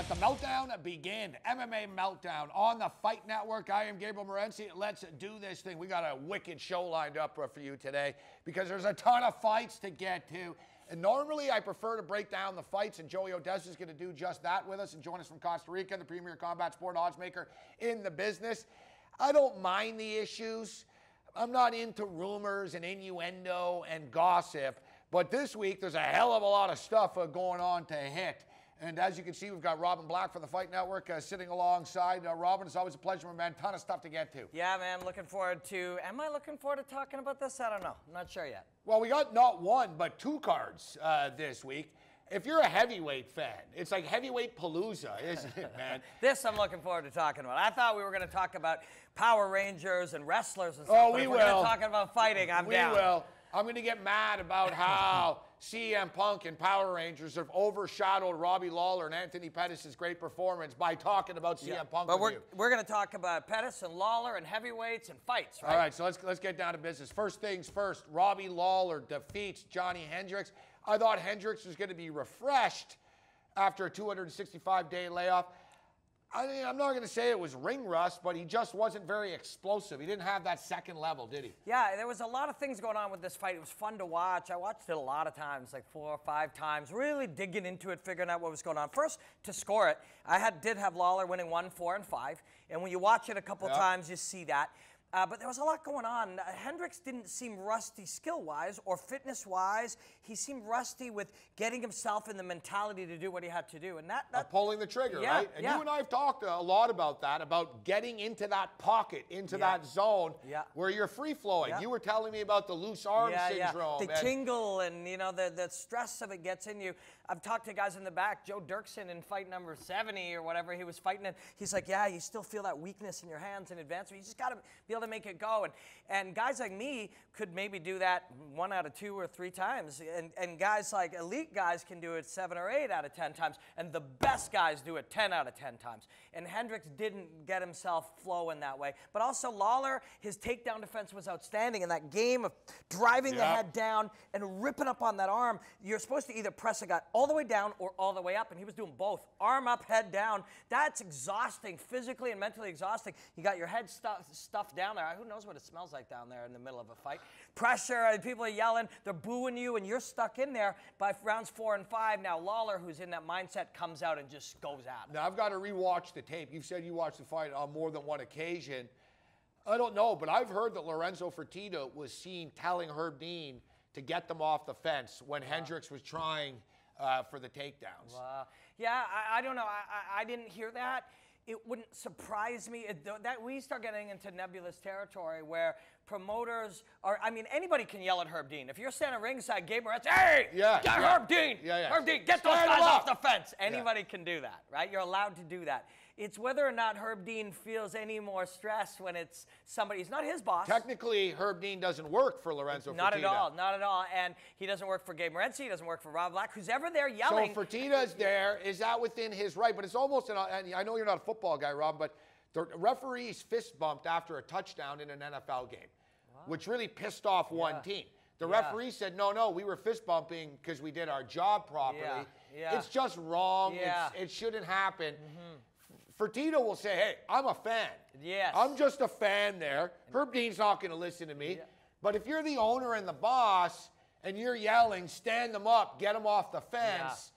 Let the meltdown begin. MMA Meltdown on the Fight Network. I am Gabriel Morency. Let's do this thing. We got a wicked show lined up for you today because there's a ton of fights to get to. And normally I prefer to break down the fights, and Joey Odessa is going to do just that with us and join us from Costa Rica, the premier combat sport oddsmaker in the business. I don't mind the issues. I'm not into rumors and innuendo and gossip. But this week there's a hell of a lot of stuff going on to hit. And as you can see, we've got Robin Black from the Fight Network sitting alongside. Robin, it's always a pleasure, my man. Ton of stuff to get to. Yeah, man. Looking forward to. Am I looking forward to talking about this? I don't know. I'm not sure yet. Well, we got not one, but two cards this week. If you're a heavyweight fan, it's like heavyweight palooza, isn't it, man? This I'm looking forward to talking about. I thought we were going to talk about Power Rangers and wrestlers and stuff. Oh, but we if will. we're going to talk about fighting, I'm down. We will. I'm going to get mad about how CM Punk and Power Rangers have overshadowed Robbie Lawler and Anthony Pettis' great performance by talking about CM Punk. But we're going to talk about Pettis and Lawler and heavyweights and fights, right? All right, so let's get down to business. First things first, Robbie Lawler defeats Johnny Hendricks. I thought Hendricks was going to be refreshed after a 265-day layoff. I mean, I'm not going to say it was ring rust, but he just wasn't very explosive. He didn't have that second level, did he? Yeah, there was a lot of things going on with this fight. It was fun to watch. I watched it a lot of times, like 4 or 5 times, really digging into it, figuring out what was going on. First, to score it, I did have Lawler winning 1, 4, and 5. And when you watch it a couple times, you see that. But there was a lot going on. Hendricks didn't seem rusty skill-wise or fitness-wise. He seemed rusty with getting himself in the mentality to do what he had to do. And that pulling the trigger, right? And you and I have talked a lot about that, about getting into that pocket, into that zone where you're free-flowing. You were telling me about the loose arm syndrome. The tingle and, you know, the stress of it gets in you. I've talked to guys in the back. Joe Dirksen in fight number 70 or whatever he was fighting in. He's like, yeah, you still feel that weakness in your hands in advance. But you just got to be able to make it go. And guys like me could maybe do that 1 out of 2 or 3 times. And guys like elite guys can do it 7 or 8 out of 10 times. And the best guys do it 10 out of 10 times. And Hendricks didn't get himself flowing that way. But also Lawler, his takedown defense was outstanding. In that game of driving the head down and ripping up on that arm, you're supposed to either press a guy all the way down or all the way up. And he was doing both. Arm up, head down. That's exhausting, physically and mentally exhausting. You got your head stuffed down there. Who knows what it smells like down there in the middle of a fight? Pressure, people are yelling, they're booing you, and you're stuck in there by rounds 4 and 5. Now Lawler, who's in that mindset, comes out and just goes at him. Now I've got to rewatch the tape. You've said you watched the fight on more than one occasion. I don't know, but I've heard that Lorenzo Fertitta was seen telling Herb Dean to get them off the fence when Hendricks was trying for the takedowns. Yeah, I don't know. I didn't hear that. It wouldn't surprise me that we start getting into nebulous territory where promoters are, I mean, anybody can yell at Herb Dean. If you're standing ringside, Gabe Morency, hey, get Herb Dean, Herb Dean, get those guys off the fence. Anybody can do that, right? You're allowed to do that. It's whether or not Herb Dean feels any more stress when it's somebody, he's not his boss. Technically, Herb Dean doesn't work for Lorenzo Fertitta. Not at all, not at all. And he doesn't work for Gabe Morency, he doesn't work for Rob Black, who's ever there yelling. So Fertitta's there, is that within his right? But it's almost, and I know you're not a football guy, Rob, but the referees fist bumped after a touchdown in an NFL game, which really pissed off one team. The referee said, no, we were fist bumping because we did our job properly. It's just wrong. It shouldn't happen. Fertitta will say, hey, I'm a fan. I'm just a fan there. Herb Dean's not going to listen to me. But if you're the owner and the boss and you're yelling, stand them up, get them off the fence,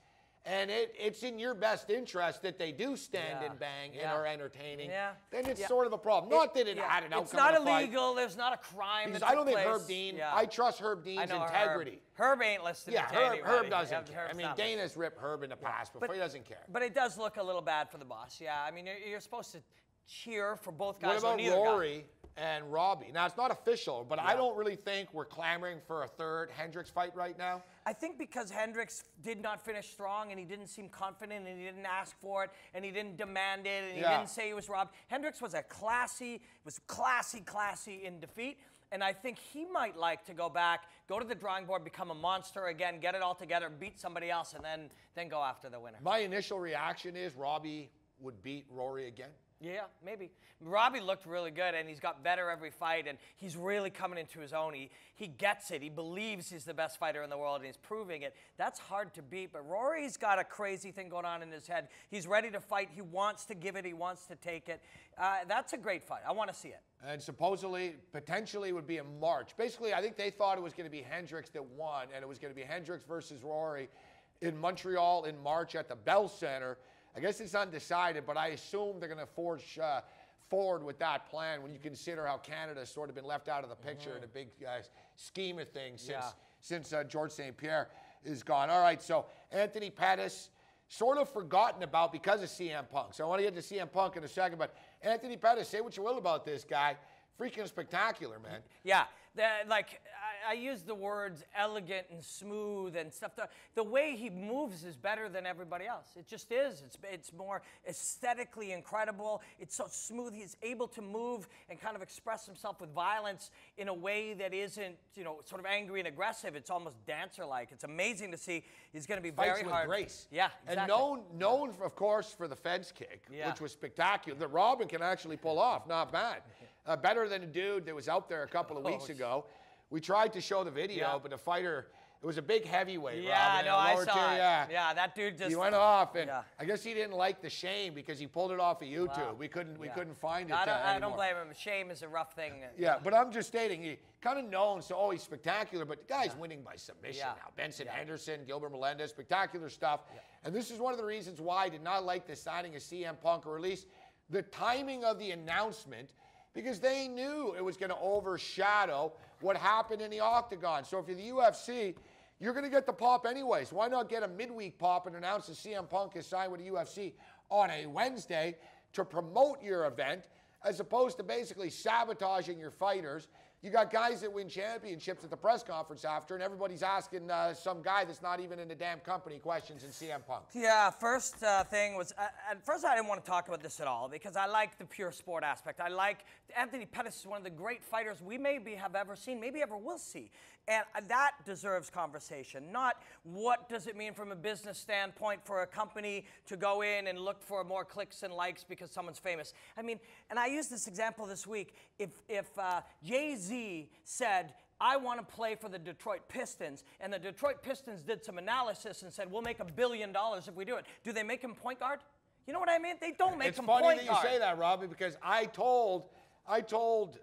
and it's in your best interest that they do stand and bang and are entertaining, then it's sort of a problem. Not that it had an outcome. It's not illegal. There's not a crime. Because I don't think Herb Dean, I trust Herb Dean's integrity. Herb ain't listening to anybody. Herb doesn't care. I mean, Dana's ripped Herb in the past before. He doesn't care. But it does look a little bad for the boss. I mean, you're supposed to cheer for both guys. What about Rory and Robbie? Now, it's not official, but I don't really think we're clamoring for a third Hendricks fight right now. I think because Hendricks did not finish strong and he didn't seem confident and he didn't ask for it and he didn't demand it and he didn't say he was robbed. Hendricks was classy in defeat. And I think he might like to go back, go to the drawing board, become a monster again, get it all together, beat somebody else, and then go after the winner. My initial reaction is Robbie would beat Rory again. Yeah, maybe. Robbie looked really good, and he's got better every fight, and he's really coming into his own. He gets it. He believes he's the best fighter in the world, and he's proving it. That's hard to beat, but Rory's got a crazy thing going on in his head. He's ready to fight. He wants to give it. He wants to take it. That's a great fight. I want to see it. And supposedly, potentially, would be in March. Basically, I think they thought it was going to be Hendricks that won, and it was going to be Hendricks versus Rory in Montreal in March at the Bell Center. I guess it's undecided, but I assume they're going to forge forward with that plan when you consider how Canada's sort of been left out of the picture in a big scheme of things since George St. Pierre is gone. All right, so Anthony Pettis, sort of forgotten about because of CM Punk. So I want to get to CM Punk in a second, but Anthony Pettis, say what you will about this guy. Freaking spectacular, man. Yeah, I use the words elegant and smooth and stuff. The way he moves is better than everybody else. It just is. It's more aesthetically incredible. It's so smooth. He's able to move and kind of express himself with violence in a way that isn't, sort of angry and aggressive. It's almost dancer-like. It's amazing to see. He's going to be Fights very hard. with grace. Yeah, exactly. And known, of course, for the fence kick, which was spectacular, that Robin can actually pull off. Not bad. Better than a dude that was out there a couple of weeks ago. We tried to show the video, but the fighter, it was a big heavyweight. Yeah, Robin, no, I saw it. Yeah. Yeah, that dude just... He went off, and I guess he didn't like the shame because he pulled it off of YouTube. Wow. We couldn't find it I don't blame him. Shame is a rough thing. Yeah, but I'm just stating, he kind of known, so, he's spectacular, but the guy's winning by submission now. Benson Henderson, Gilbert Melendez, spectacular stuff. And this is one of the reasons why I did not like the signing of CM Punk, or at least the timing of the announcement, because they knew it was going to overshadow what happened in the octagon. So if you're the UFC, you're going to get the pop anyways. Why not get a midweek pop and announce that CM Punk is signed with the UFC on a Wednesday to promote your event, as opposed to basically sabotaging your fighters? You got guys that win championships at the press conference after, and everybody's asking some guy that's not even in the damn company questions in CM Punk. Yeah, first thing was, at first I didn't want to talk about this at all because I like the pure sport aspect. I like Anthony Pettis is one of the great fighters we maybe have ever seen, maybe ever will see. And that deserves conversation, not what does it mean from a business standpoint for a company to go in and look for more clicks and likes because someone's famous. I mean, and I used this example this week. If Jay-Z said, I want to play for the Detroit Pistons, and the Detroit Pistons did some analysis and said, we'll make $1 billion if we do it. Do they make him point guard? You know what I mean? They don't make him point guard. It's funny that you say that, Robbie, because I told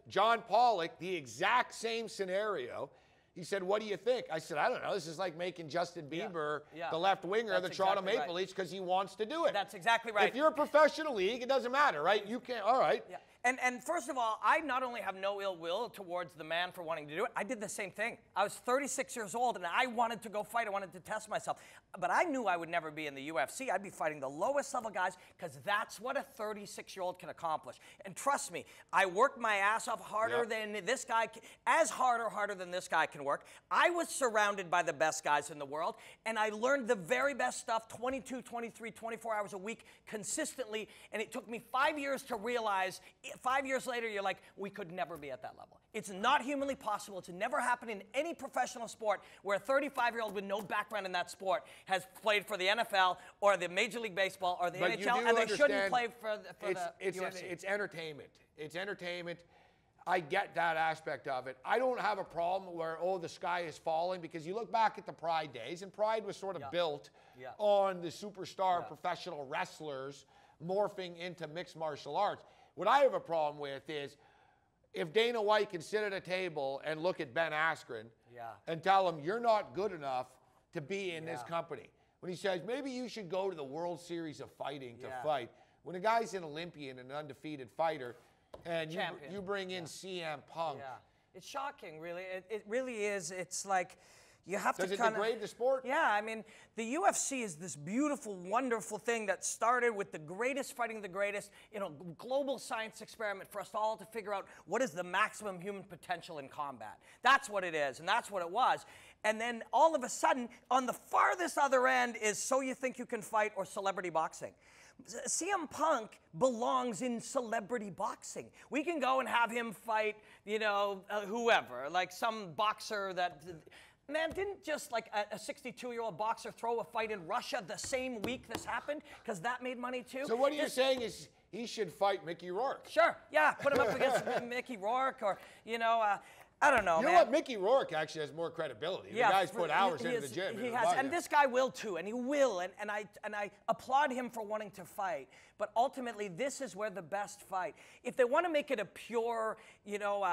John Pollock the exact same scenario. He said, what do you think? I said, I don't know. This is like making Justin Bieber the left winger of the Toronto Maple Leafs because he wants to do it. That's exactly right. If you're a professional league, it doesn't matter, right? You can't, all right. Yeah. And first of all, I not only have no ill will towards the man for wanting to do it, I did the same thing. I was 36 years old, and I wanted to go fight. I wanted to test myself. But I knew I would never be in the UFC. I'd be fighting the lowest level guys because that's what a 36-year-old can accomplish. And trust me, I worked my ass off harder than this guy, harder than this guy can work. I was surrounded by the best guys in the world, and I learned the very best stuff 22, 23, 24 hours a week consistently, and it took me 5 years to realize 5 years later, you're like, we could never be at that level. It's not humanly possible. It's never happened in any professional sport where a 35-year-old with no background in that sport has played for the NFL or the Major League Baseball or the NHL, and they shouldn't play for the UFC. It's entertainment. It's entertainment. I get that aspect of it. I don't have a problem where, the sky is falling, because you look back at the Pride days, and Pride was sort of built on the superstar professional wrestlers morphing into mixed martial arts. What I have a problem with is if Dana White can sit at a table and look at Ben Askren and tell him, you're not good enough to be in this company. When he says, maybe you should go to the World Series of Fighting to fight. When a guy's an Olympian and an undefeated fighter, and you bring in CM Punk. Yeah. It's shocking, really. It really is. It's like... You have Does to it degrade the sport? Yeah, I mean, the UFC is this beautiful, wonderful thing that started with the greatest fighting the greatest, global science experiment for us all to figure out what is the maximum human potential in combat. That's what it is, and that's what it was. And then all of a sudden, on the farthest other end is So You Think You Can Fight or celebrity boxing. CM Punk belongs in celebrity boxing. We can go and have him fight, whoever, like some boxer that... Man, didn't just like a 62-year-old boxer throw a fight in Russia the same week this happened? Because that made money too. So what you're saying is he should fight Mickey Rourke. Sure, yeah, put him up against Mickey Rourke, or, you know, I don't know, You know what? Mickey Rourke actually has more credibility. Yeah, the guy's put hours into the gym. He has, and this guy will too, and he will, and I applaud him for wanting to fight. But ultimately, this is where the best fight. If they want to make it a pure, you know,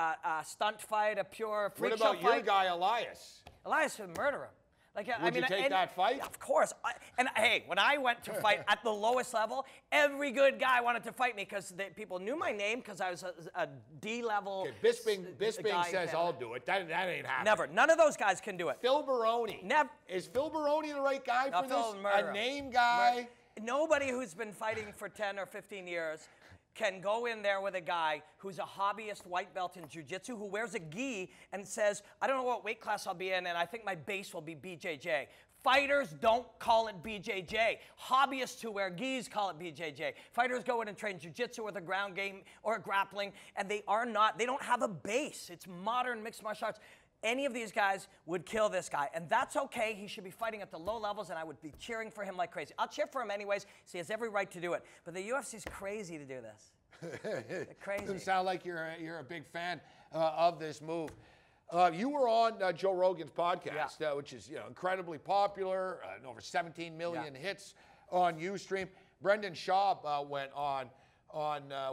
stunt fight, a pure freak show fight. What about your guy Elias? Elias would murder him. Like, Would you take that fight? Of course. And hey, when I went to fight at the lowest level, every good guy wanted to fight me because people knew my name because I was a D-level. Okay, Bisping says I'll do it. That ain't happening. Never. None of those guys can do it. Phil Baroni. Never. Is Phil Baroni the right guy for this? Murder. A name guy? Nobody who's been fighting for 10 or 15 years can go in there with a guy who's a hobbyist white belt in jiu-jitsu who wears a gi and says, I don't know what weight class I'll be in, and I think my base will be BJJ. Fighters don't call it BJJ. Hobbyists who wear gis call it BJJ. Fighters go in and train jiu-jitsu or the ground game or grappling, and they don't have a base. It's modern mixed martial arts. Any of these guys would kill this guy, and that's okay. He should be fighting at the low levels, and I would be cheering for him like crazy. I'll cheer for him anyways, so he has every right to do it. But the UFC's crazy to do this. They're crazy. Doesn't sound like you're a big fan of this move. You were on Joe Rogan's podcast, which is incredibly popular, over 17 million hits on Ustream. Brendan Schaub went on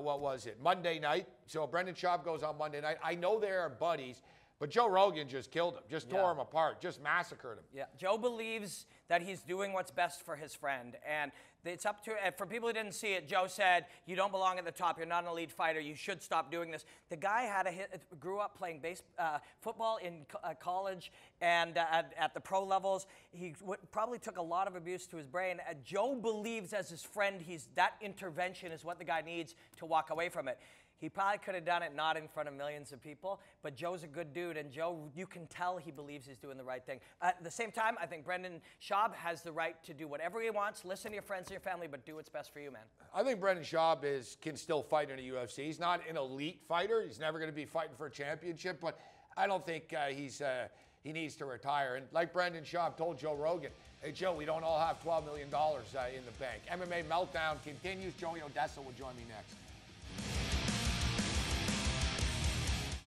what was it, Monday night. So Brendan Schaub goes on Monday night. I know they are buddies. But Joe Rogan just killed him, just tore him apart, just massacred him. Yeah, Joe believes that he's doing what's best for his friend. And it's up to, for people who didn't see it, Joe said, you don't belong at the top, you're not an elite fighter, you should stop doing this. The guy grew up playing football in college and at the pro levels. He probably took a lot of abuse to his brain. Joe believes as his friend, that intervention is what the guy needs to walk away from it. He probably could have done it not in front of millions of people, but Joe's a good dude, and Joe, you can tell he believes he's doing the right thing. At the same time, I think Brendan Schaub has the right to do whatever he wants, listen to your friends and your family, but do what's best for you, man. I think Brendan Schaub can still fight in the UFC. He's not an elite fighter. He's never going to be fighting for a championship, but I don't think he needs to retire. And like Brendan Schaub told Joe Rogan, hey, Joe, we don't all have $12 million in the bank. MMA Meltdown continues. Joey Odessa will join me next.